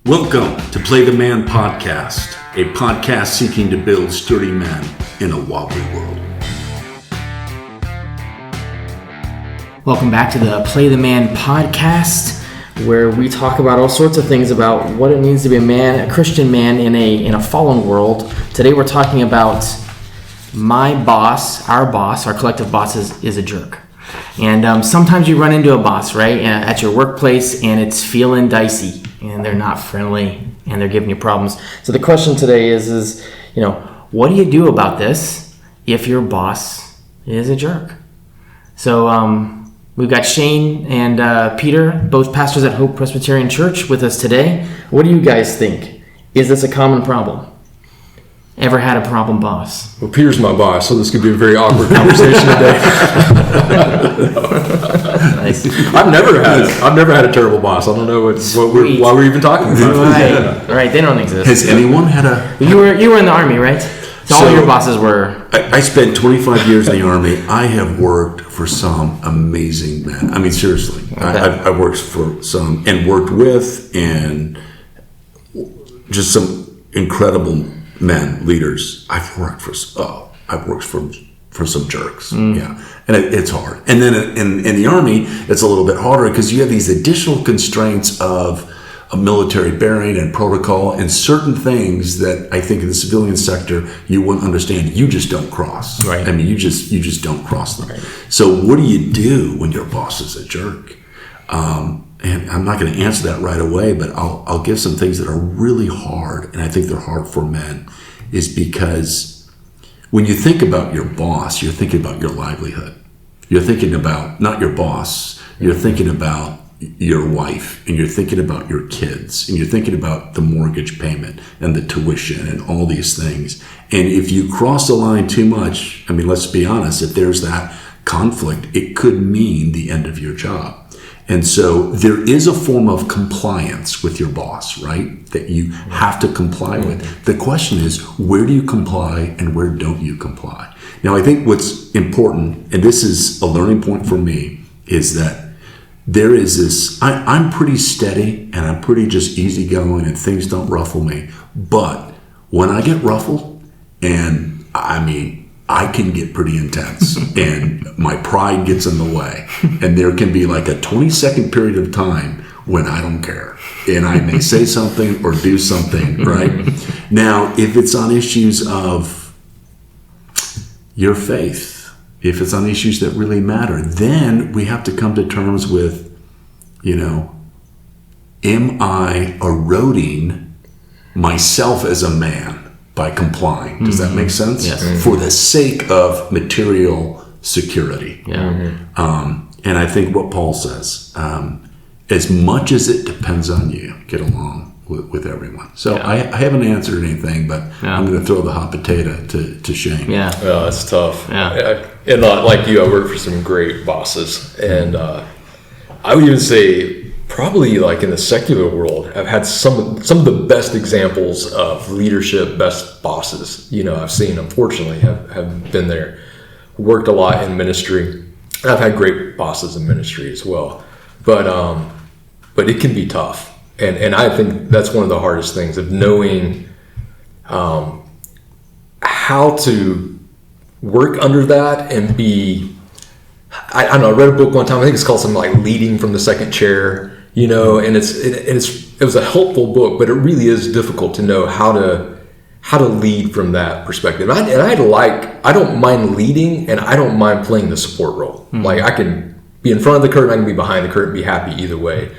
Welcome to Play the Man Podcast, a podcast seeking to build sturdy men in a wobbly world. Welcome back to the Play the Man Podcast, where we talk about all sorts of things about what it means to be a man, a Christian man in a fallen world. Today we're talking about my boss, our collective boss is a jerk. And sometimes you run into a boss, right, at your workplace, and it's feeling dicey, and they're not friendly, and they're giving you problems. So the question today is what do you do about this if your boss is a jerk? So we've got Shane and Peter, both pastors at Hope Presbyterian Church, with us today. What do you guys think? Is this a common problem? Ever had a problem boss? Well, Peter's my boss, so this could be a very awkward conversation today. Nice. I've never had a terrible boss. I don't know why we're even talking about it. Right, they don't exist. Has anyone had a... You were in the Army, right? So all your bosses were... I spent 25 years in the Army. I have worked for some amazing men. I mean, seriously. Okay. I worked for some and worked with and just some incredible men, leaders. I've worked for some jerks. Yeah. And it's hard. And then in the Army, it's a little bit harder because you have these additional constraints of a military bearing and protocol and certain things that I think in the civilian sector you wouldn't understand. You just don't cross. Right. I mean, you just don't cross them. Right. So what do you do when your boss is a jerk? And I'm not going to answer that right away, but I'll give some things that are really hard, and I think they're hard for men, is because when you think about your boss, you're thinking about your livelihood. You're thinking about not your boss, you're thinking about your wife, and you're thinking about your kids, and you're thinking about the mortgage payment and the tuition and all these things. And if you cross the line too much, I mean, let's be honest, if there's that conflict, it could mean the end of your job. And so there is a form of compliance with your boss, right? That you have to comply with. The question is, where do you comply and where don't you comply? Now, I think what's important, and this is a learning point for me, is that there is this, I'm pretty steady and I'm pretty just easygoing and things don't ruffle me. But when I get ruffled, and I can get pretty intense and my pride gets in the way, and there can be like a 20-second period of time when I don't care and I may say something or do something, right? Now, if it's on issues of your faith, if it's on issues that really matter, then we have to come to terms with, am I eroding myself as a man by complying? Does that make sense? Yes. For the sake of material security. Yeah. And I think what Paul says, as much as it depends on you, get along with everyone. So I haven't answered anything, but I'm going to throw the hot potato to Shane. Yeah. Oh, that's tough. Yeah. And like you, I worked for some great bosses. And I would even say, probably like in the secular world, I've had some of the best examples of leadership, best bosses, I've seen, unfortunately, have been there. Worked a lot in ministry. I've had great bosses in ministry as well. But it can be tough. And I think that's one of the hardest things, of knowing how to work under that and be, I don't know, I read a book one time, I think it's called something like Leading from the Second Chair, and it was a helpful book, but it really is difficult to know how to lead from that perspective. I don't mind leading, and I don't mind playing the support role. Mm-hmm. Like, I can be in front of the curtain, I can be behind the curtain, be happy either way.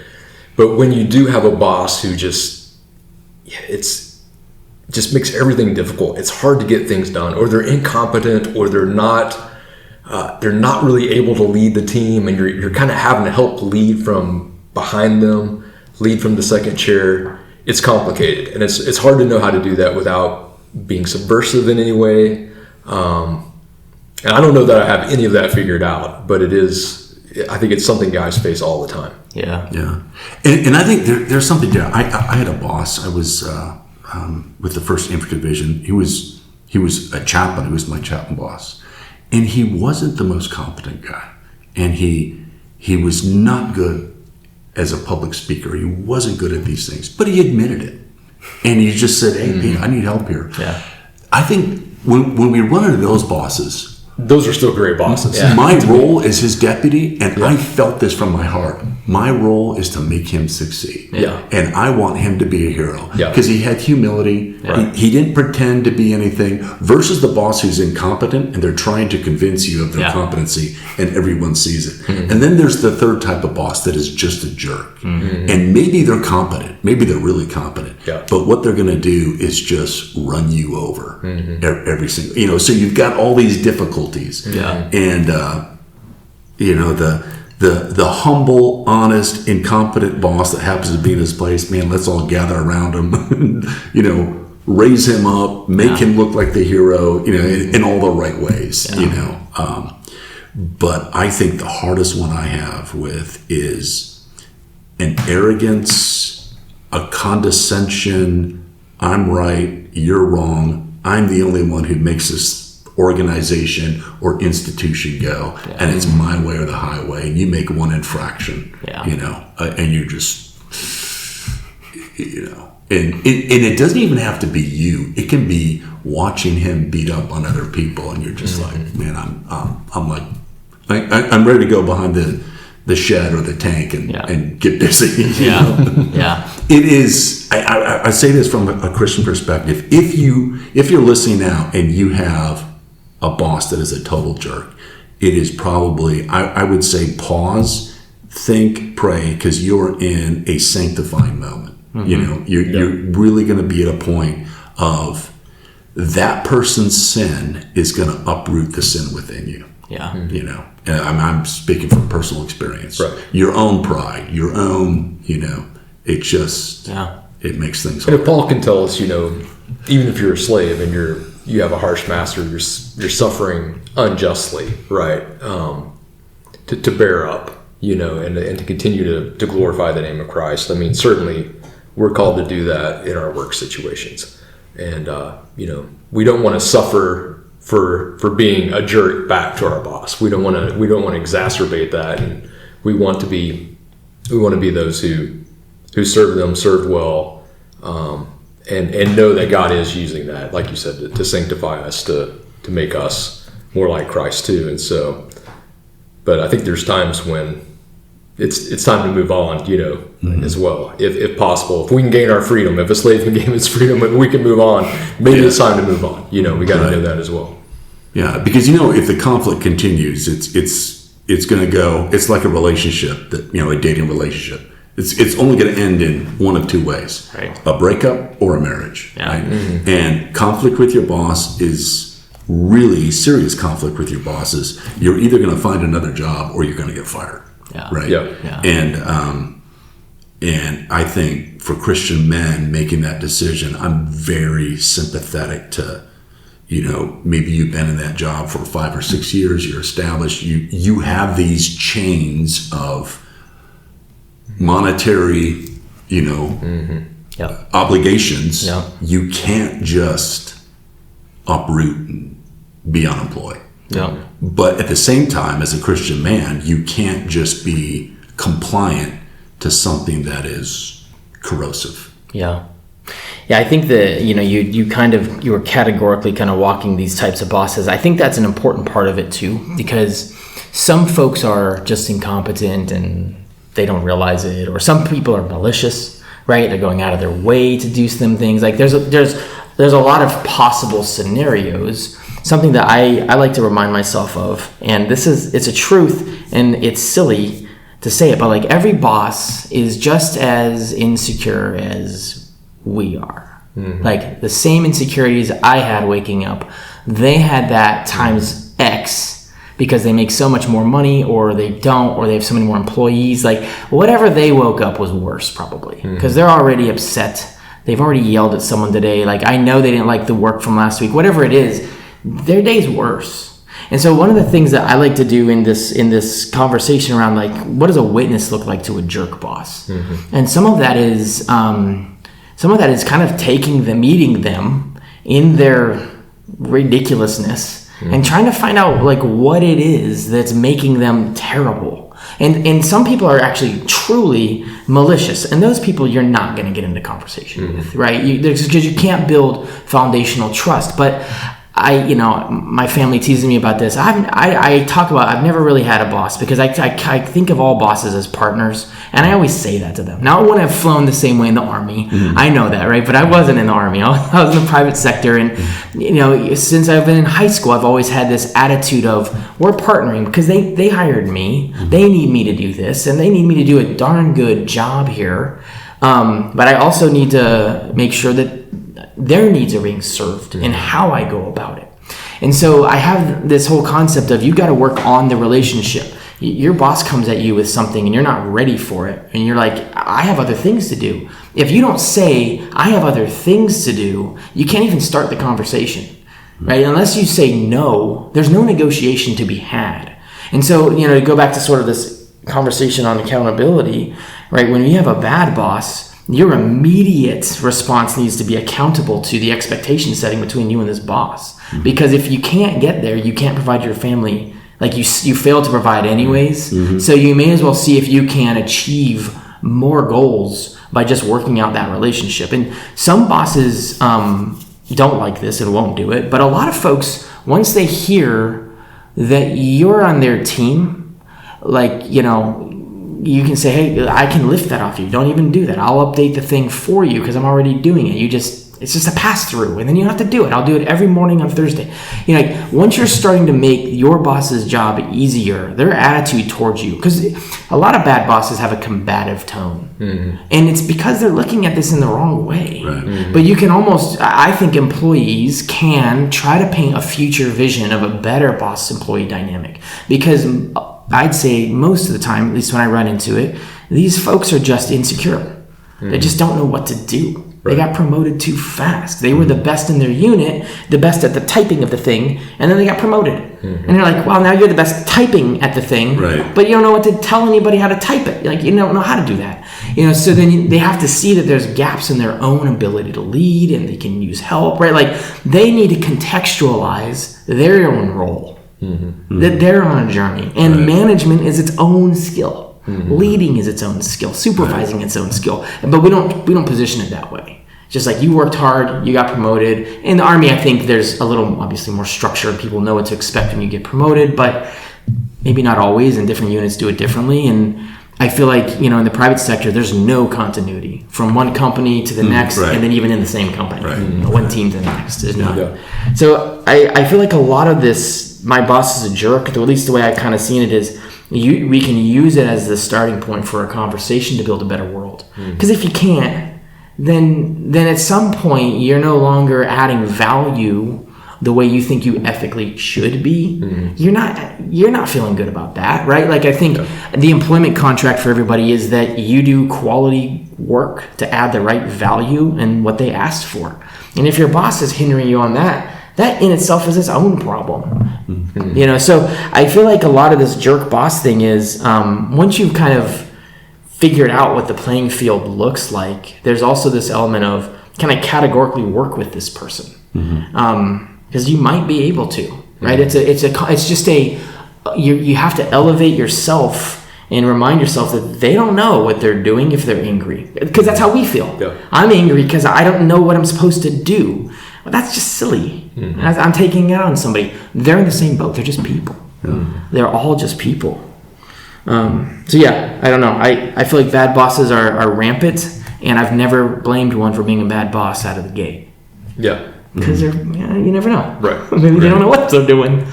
But when you do have a boss who just makes everything difficult, it's hard to get things done, or they're incompetent, or they're not really able to lead the team, and you're kind of having to help lead from behind them, lead from the second chair. It's complicated, and it's hard to know how to do that without being subversive in any way. And I don't know that I have any of that figured out, but I think it's something guys face all the time. Yeah. Yeah. And I think there's something there. I had a boss. I was with the 1st Infantry Division. He was a chaplain. He was my chaplain boss. And he wasn't the most competent guy. And he was not good as a public speaker. He wasn't good at these things, but he admitted it. And he just said, hey, Pete, I need help here. Yeah. I think when we run into those bosses, those are still great bosses. my role as his deputy, and I felt this from my heart, my role is to make him succeed. Yeah. And I want him to be a hero. Yeah. Because he had humility. He didn't pretend to be anything, versus the boss who's incompetent and they're trying to convince you of their competency and everyone sees it. And then there's the third type of boss that is just a jerk. And maybe they're competent. Maybe they're really competent. Yeah. But what they're going to do is just run you over every single, so you've got all these difficulties. Yeah. And, the humble, honest, incompetent boss that happens to be in his place, man, let's all gather around him, raise him up, make him look like the hero, in all the right ways, but I think the hardest one I have with is an arrogance, a condescension, I'm right, you're wrong, I'm the only one who makes this organization or institution go, and it's my way or the highway, and you make one infraction, and you're just, and it doesn't even have to be you. It can be watching him beat up on other people, and you're just like, man, I'm like, I'm ready to go behind the shed or the tank and get busy. It is. I say this from a Christian perspective. If you're listening now and you have a boss that is a total jerk, it is probably, I would say, pause, think, pray, because you're in a sanctifying moment. You're really going to be at a point of that person's sin is going to uproot the sin within you. And I'm speaking from personal experience. Right. Your own pride, your own, it just, it makes things hard. And if Paul can tell us, even if you're a slave and you have a harsh master, you're suffering unjustly, right? To bear up, and to continue to glorify the name of Christ. I mean, certainly we're called to do that in our work situations, and we don't want to suffer for being a jerk back to our boss. We don't want to exacerbate that, and we want to be those who serve them, serve well. And know that God is using that, like you said, to sanctify us, to make us more like Christ too. And so, but I think there's times when it's time to move on, as well, if possible. If we can gain our freedom, if a slave can gain his freedom, and we can move on, maybe it's time to move on. We got to know that as well. Yeah, because if the conflict continues, it's going to go. It's like a relationship a dating relationship. It's only going to end in one of two ways: a breakup or a marriage. Right? And conflict with your boss is really serious. Conflict with your bosses, you're either going to find another job or you're going to get fired. Right. And I think for Christian men making that decision, I'm very sympathetic to. Maybe you've been in that job for 5 or 6 years. You're established. You have these chains of monetary, obligations. You can't just uproot and be unemployed. But at the same time, as a Christian man, you can't just be compliant to something that is corrosive. I think that you were categorically kind of walking these types of bosses. I think that's an important part of it too, because some folks are just incompetent and they don't realize it, or some people are malicious, right? They're going out of their way to do some things. Like there's a lot of possible scenarios. Something that I like to remind myself of, and it's a truth, and it's silly to say it, but like every boss is just as insecure as we are. Like the same insecurities I had waking up, they had that times X, because they make so much more money, or they don't, or they have so many more employees. Like whatever they woke up was worse probably, because they're already upset. They've already yelled at someone today. Like I know they didn't like the work from last week. Whatever it is, their day's worse. And so one of the things that I like to do in this conversation around like what does a witness look like to a jerk boss, and some of that is kind of meeting them in their ridiculousness and trying to find out like what it is that's making them terrible. And some people are actually truly malicious, and those people you're not going to get into conversation with, right? Because you can't build foundational trust. But my family teases me about this. I talk about I've never really had a boss because I think of all bosses as partners, and I always say that to them. Now, I wouldn't have flown the same way in the Army. I know that, right? But I wasn't in the Army. I was in the private sector, and since I've been in high school, I've always had this attitude of we're partnering because they hired me. They need me to do this, and they need me to do a darn good job here. But I also need to make sure that their needs are being served and how I go about it. And so I have this whole concept of you got to work on the relationship. Your boss comes at you with something and you're not ready for it. And you're like, I have other things to do. If you don't say, I have other things to do, you can't even start the conversation, right? Unless you say no, there's no negotiation to be had. And so, to go back to sort of this conversation on accountability, right? When you have a bad boss, your immediate response needs to be accountable to the expectation setting between you and this boss. Because if you can't get there, you can't provide your family, like you fail to provide anyways. So you may as well see if you can achieve more goals by just working out that relationship. And some bosses don't like this and won't do it. But a lot of folks, once they hear that you're on their team, you can say, hey, I can lift that off you. Don't even do that. I'll update the thing for you because I'm already doing it. It's just a pass through, and then you don't have to do it. I'll do it every morning on Thursday. Once you're starting to make your boss's job easier, their attitude towards you, because a lot of bad bosses have a combative tone, and it's because they're looking at this in the wrong way. Right. But you can I think employees can try to paint a future vision of a better boss-employee dynamic, because I'd say most of the time, at least when I run into it, these folks are just insecure. They just don't know what to do. Right. They got promoted too fast. They were the best in their unit, the best at the typing of the thing, and then they got promoted. And they're like, well, now you're the best typing at the thing, but you don't know what to tell anybody how to type it. You don't know how to do that. So then they have to see that there's gaps in their own ability to lead, and they can use help, right? They need to contextualize their own role. That they're on a journey, and management is its own skill. Leading is its own skill. Supervising its own skill. But we don't position it that way. Just like you worked hard, you got promoted. In the Army, I think there's a little obviously more structure, and people know what to expect when you get promoted. But maybe not always, and different units do it differently. And I feel like in the private sector, there's no continuity from one company to the next, and then even in the same company, one team to the next. There's none. So I feel like a lot of this. My boss is a jerk, or at least the way I kind of seen it is we can use it as the starting point for a conversation to build a better world. Because if you can't, then at some point you're no longer adding value the way you think you ethically should be. You're not feeling good about that, right? I think the employment contract for everybody is that you do quality work to add the right value and what they asked for. And if your boss is hindering you on that in itself is its own problem. So I feel like a lot of this jerk boss thing is once you've kind of figured out what the playing field looks like, there's also this element of, can I categorically work with this person? Because you might be able to, right? You have to elevate yourself and remind yourself that they don't know what they're doing if they're angry, because that's how we feel. I'm angry because I don't know what I'm supposed to do. Well, that's just silly. I'm taking it out on somebody. They're in the same boat. They're just people. They're all just people. I don't know. I feel like bad bosses are rampant, and I've never blamed one for being a bad boss out of the gate. Yeah. Because you never know. Right. Maybe they don't know what they're doing.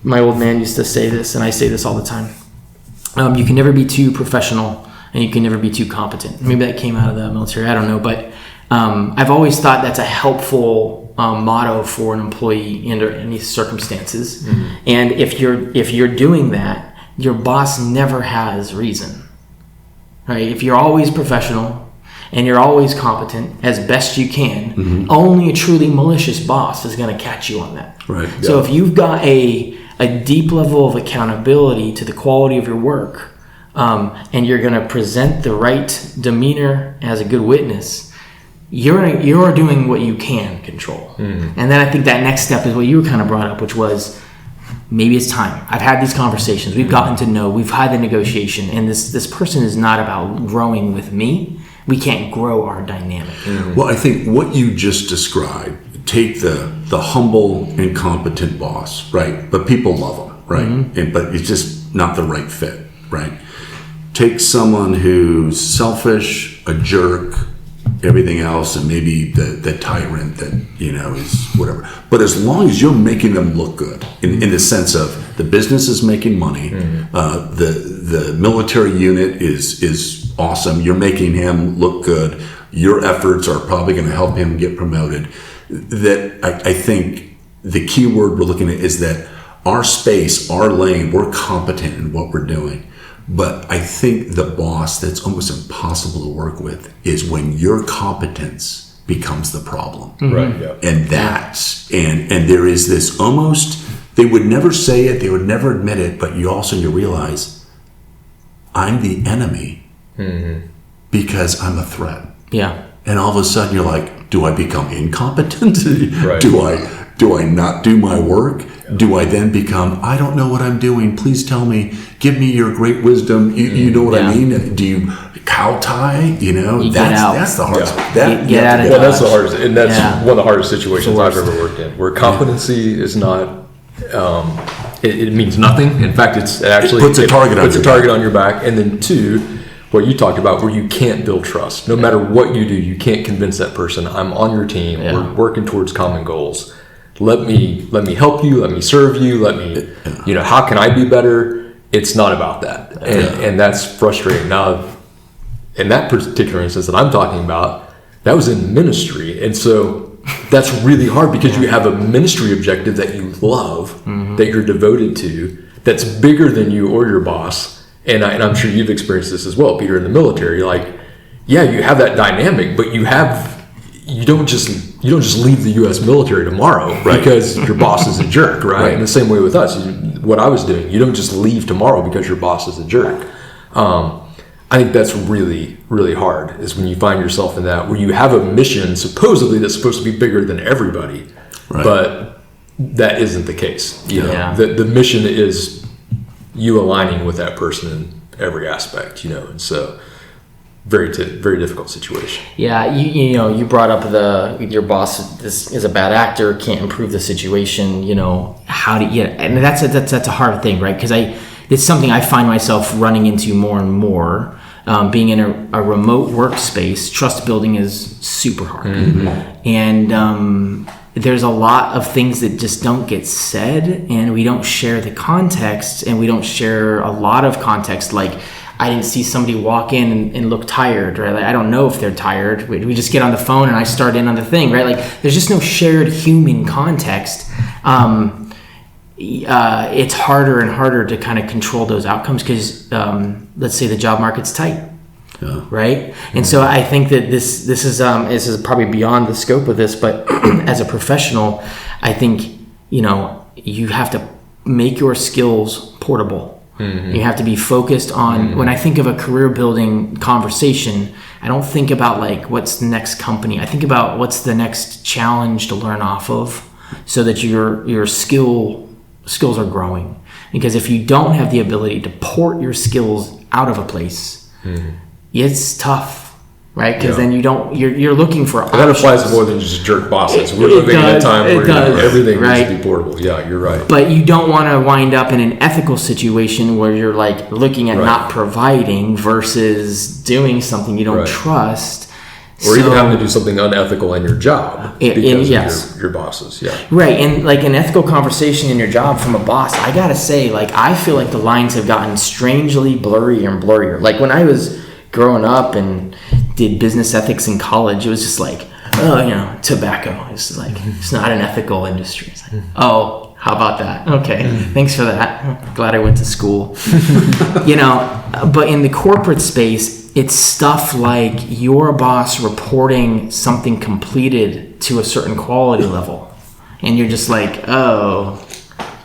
My old man used to say this, and I say this all the time. You can never be too professional, and you can never be too competent. Maybe that came out of the military. I don't know, but I've always thought that's a helpful motto for an employee under any circumstances. And if you're doing that, your boss never has reason, right? If you're always professional and you're always competent as best you can, only a truly malicious boss is going to catch you on that. Right. So if you've got a deep level of accountability to the quality of your work, and you're going to present the right demeanor as a good witness, you're doing what you can control. And then I think that next step is what you kind of brought up, which was maybe it's time. I've had these conversations. We've gotten to know. We've had the negotiation, and this person is not about growing with me. We can't grow our dynamic. Well, I think what you just described, take the humble, incompetent boss, right? But people love him, right? But it's just not the right fit, right? Take someone who's selfish, a jerk, everything else, and maybe the tyrant that, is whatever. But as long as you're making them look good, in the sense of the business is making money, the military unit is awesome, you're making him look good, your efforts are probably going to help him get promoted, that I think the key word we're looking at is that our space, our lane, we're competent in what we're doing. But I think the boss that's almost impossible to work with is when your competence becomes the problem. Right. Yeah. And and there is this almost, they would never say it, they would never admit it, but you realize I'm the enemy because I'm a threat. Yeah. And all of a sudden you're like, do I become incompetent? Right. Do I not do my work? Do I then become, I don't know what I'm doing, please tell me, give me your great wisdom, you know what I mean? Do you cow tie, that's the hardest. Get out of Well, Dodge. that's the hardest, and that's one of the hardest situations I've ever worked in, where competency is not, it means nothing. In fact, it actually puts a target on your back. And then two, what you talked about, where you can't build trust. No matter what you do, you can't convince that person, I'm on your team, we're working towards common goals. Let me help you, let me serve you, how can I be better? It's not about that. And that's frustrating. Now, in that particular instance that I'm talking about, that was in ministry. And so that's really hard because you have a ministry objective that you love, that you're devoted to, that's bigger than you or your boss. And I'm sure you've experienced this as well, Peter, in the military. Like, yeah, you have that dynamic, but you don't just leave the U.S. military tomorrow because your boss is a jerk, right? In the same way with us, what I was doing, you don't just leave tomorrow because your boss is a jerk. I think that's really, really hard, is when you find yourself in that, where you have a mission supposedly that's supposed to be bigger than everybody, but that isn't the case. The mission is you aligning with that person in every aspect, and so very difficult situation. Yeah, you brought up your boss this is a bad actor, can't improve the situation. And that's a hard thing, right? Because it's something I find myself running into more and more. Being in a remote workspace, trust building is super hard, and there's a lot of things that just don't get said, and we don't share the context, and we don't share a lot of context. Like, I didn't see somebody walk in and look tired, right? Like, I don't know if they're tired. We just get on the phone and I start in on the thing, right? Like, there's just no shared human context. It's harder and harder to kind of control those outcomes because, let's say the job market's tight, right? And so I think that this is probably beyond the scope of this, but as a professional, I think, you have to make your skills portable. You have to be focused on, when I think of a career building conversation, I don't think about like what's the next company. I think about what's the next challenge to learn off of so that your skills are growing. Because if you don't have the ability to port your skills out of a place, it's tough. Right, because then you're looking for options. That applies to more than just jerk bosses. We're living in a time where everything needs to be portable. Yeah, you're right. But you don't want to wind up in an ethical situation where you're like looking at not providing versus doing something you don't trust. Or even having to do something unethical in your job because of your bosses. Yeah. Right, and like an ethical conversation in your job from a boss, I gotta say, like, I feel like the lines have gotten strangely blurrier and blurrier. Like when I was growing up and did business ethics in college, it was just like, tobacco. It's like, it's not an ethical industry. It's like, oh, how about that? Okay, thanks for that. Glad I went to school. But in the corporate space, it's stuff like your boss reporting something completed to a certain quality level. And you're just like, oh,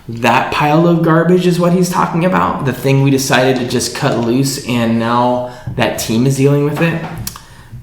that pile of garbage is what he's talking about? The thing we decided to just cut loose and now that team is dealing with it?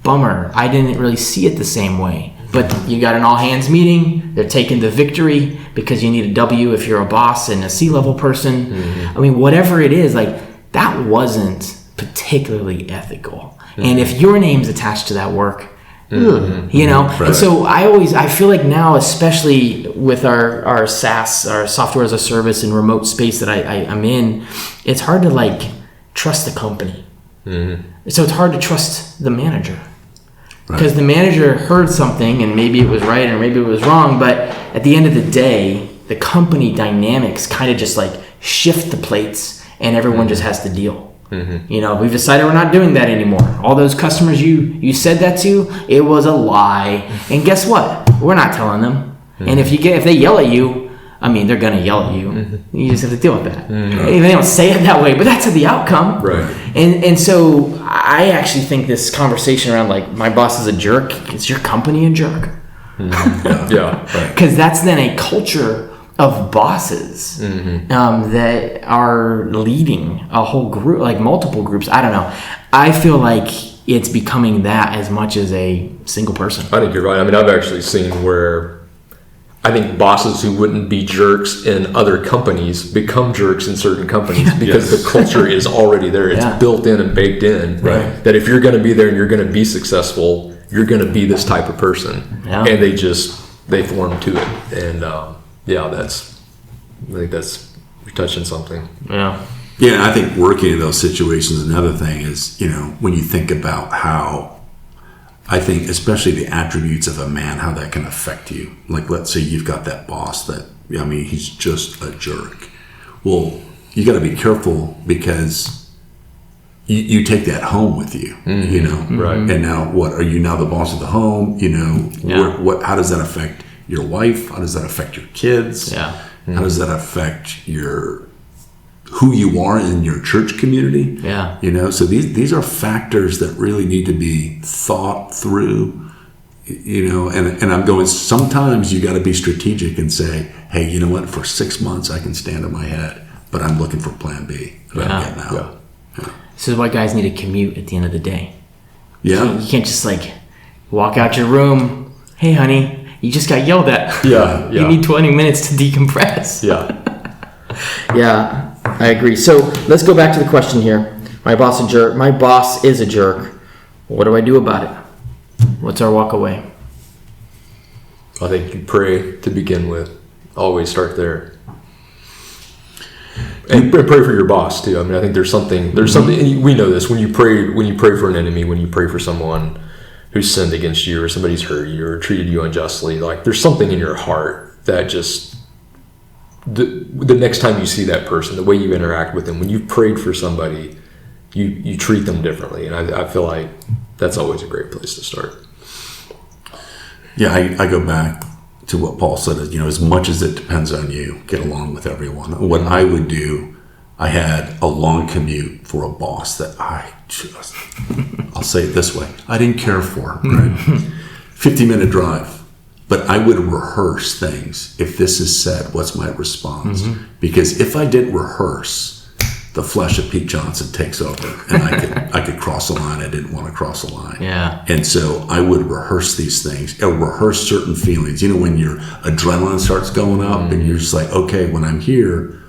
Bummer. I didn't really see it the same way. but you got an all hands meeting. They're taking the victory because you need a W if you're a boss and a C-level person. I mean, whatever it is, like that wasn't particularly ethical. And if your name's attached to that work, you know, and so I feel like now, especially with our SaaS, our software as a service and remote space that I'm in, it's hard to like trust the company. So it's hard to trust the manager because the manager heard something and maybe it was right or maybe it was wrong, but at the end of the day, the company dynamics kind of just like shift the plates and everyone just has to deal. You know, we've decided we're not doing that anymore. All those customers you said that to, it was a lie. And guess what? We're not telling them. And if they yell at you, I mean, they're gonna yell at you. You just have to deal with that. They don't say it that way, but that's the outcome. Right. And so I actually think this conversation around like my boss is a jerk. Is your company a jerk? Because that's then a culture of bosses that are leading a whole group, like multiple groups. I don't know. I feel like it's becoming that as much as a single person. I think you're right. I mean, I've actually seen where I think bosses who wouldn't be jerks in other companies become jerks in certain companies because the culture is already there. It's built in and baked in. Right. That if you're going to be there and you're going to be successful, you're going to be this type of person. Yeah. And they form to it. And I think that's you're touching something. Yeah. Yeah, I think working in those situations, another thing is, you know, when you think about how, I think especially the attributes of a man, how that can affect you. Like, let's say you've got that boss that, I mean, he's just a jerk. Well, you got to be careful because you take that home with you, you know. Right. And now what, are you now the boss of the home? You know, how does that affect your wife? How does that affect your kids? Yeah. How does that affect who you are in your church community? Yeah. You know, so these are factors that really need to be thought through, you know, and I'm going, sometimes you got to be strategic and say, hey, you know what, for 6 months I can stand on my head, but I'm looking for plan B. That I'm getting out. This is why guys need a commute at the end of the day. Yeah. You can't just like walk out your room, hey honey, you just got yelled at. Yeah. You need 20 minutes to decompress. Yeah. Yeah, I agree. So let's go back to the question here. My boss is a jerk. What do I do about it? What's our walk away? I think you pray to begin with. Always start there. And pray for your boss too. I mean, I think there's something, and we know this, when you pray for an enemy, when you pray for someone who's sinned against you or somebody's hurt you or treated you unjustly, like there's something in your heart that just, the next time you see that person, the way you interact with them, when you've prayed for somebody, you treat them differently. And I feel like that's always a great place to start. Yeah, I go back to what Paul said, you know, as much as it depends on you, get along with everyone. What I would do, I had a long commute for a boss that I'll say it this way, I didn't care for, right? 50-minute drive. But I would rehearse things. If this is said, what's my response? Because if I didn't rehearse, the flesh of Pete Johnson takes over, and I could cross a line I didn't want to cross a line. Yeah. And so I would rehearse these things, or rehearse certain feelings. You know, when your adrenaline starts going up, and you're just like, okay, when I'm here,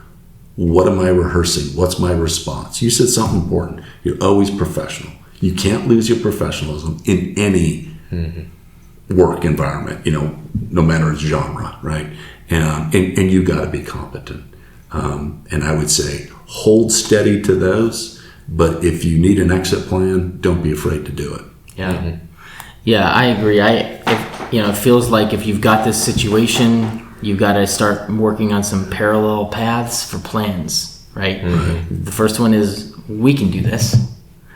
what am I rehearsing? What's my response? You said something important. You're always professional. You can't lose your professionalism in any work environment, you know, no matter its genre, right? And you got to be competent. And I would say hold steady to those, but if you need an exit plan, don't be afraid to do it. Yeah. Yeah, I agree. It feels like if you've got this situation, you've got to start working on some parallel paths for plans, right? The first one is, we can do this.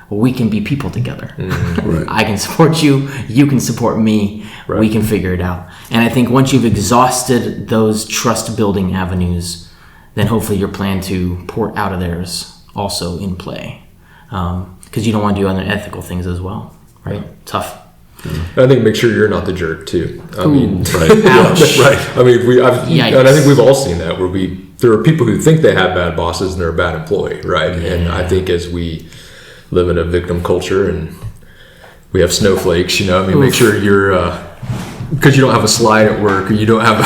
We can be people together. Right. I can support you. You can support me. Right. We can figure it out. And I think once you've exhausted those trust-building avenues, then hopefully your plan to port out of there is also in play. Because you don't want to do unethical things as well, right? Tough. I think make sure you're not the jerk too. I mean, Right. Ouch. Right. I mean, Yikes. and I think we've all seen that where there are people who think they have bad bosses and they're a bad employee, right? Yeah. And I think as we live in a victim culture and we have snowflakes, you know, I mean, make sure you're because you don't have a slide at work, or you don't have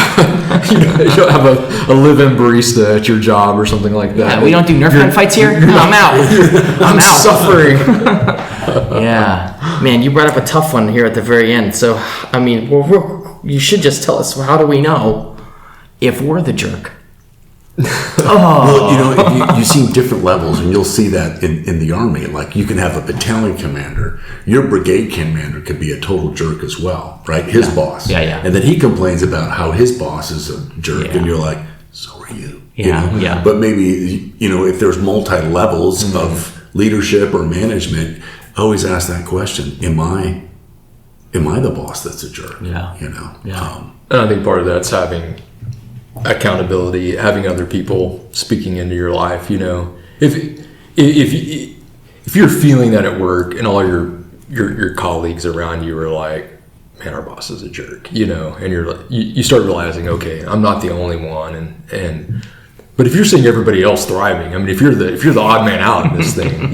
you don't have a live-in barista at your job or something like that. Yeah, we don't do Nerf gun fights here. No, I'm out. I'm out. Suffering. Yeah, man, you brought up a tough one here at the very end. So, I mean, you should just tell us, how do we know if we're the jerk? Well, you've seen different levels, and you'll see that in the Army. Like, you can have a battalion commander. Your brigade commander could be a total jerk as well, right? His boss. Yeah. And then he complains about how his boss is a jerk, and you're like, so are you. Yeah. But maybe, if there's multi-levels of leadership or management, always ask that question. Am I the boss that's a jerk? Yeah. And I think part of that's having accountability, having other people speaking into your life. If you're feeling that at work and all your colleagues around you are like, man, our boss is a jerk, and you're like, you start realizing, okay, I'm not the only one, but if you're seeing everybody else thriving, I mean, if you're the odd man out in this thing,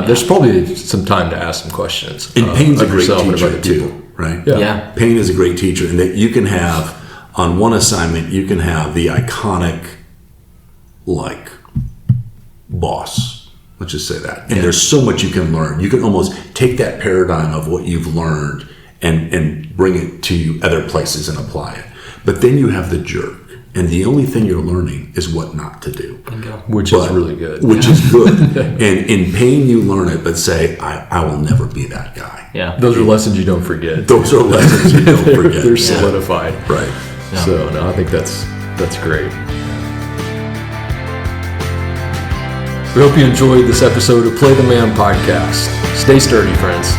there's probably some time to ask some questions. And pain's a great yourself and of teacher other people. too, right? Yeah. Pain is a great teacher, and that you can have on one assignment, you can have the iconic, like, boss. Let's just say that. And there's so much you can learn. You can almost take that paradigm of what you've learned and bring it to other places and apply it. But then you have the jerk. And the only thing you're learning is what not to do. Which is really good. Which is good. And in pain, you learn it, but say, I will never be that guy. Yeah. Those are lessons you don't forget. Those are lessons you don't forget. They're solidified. Right. Yeah. So, no, I think that's great. We hope you enjoyed this episode of Play the Man podcast. Stay sturdy, friends.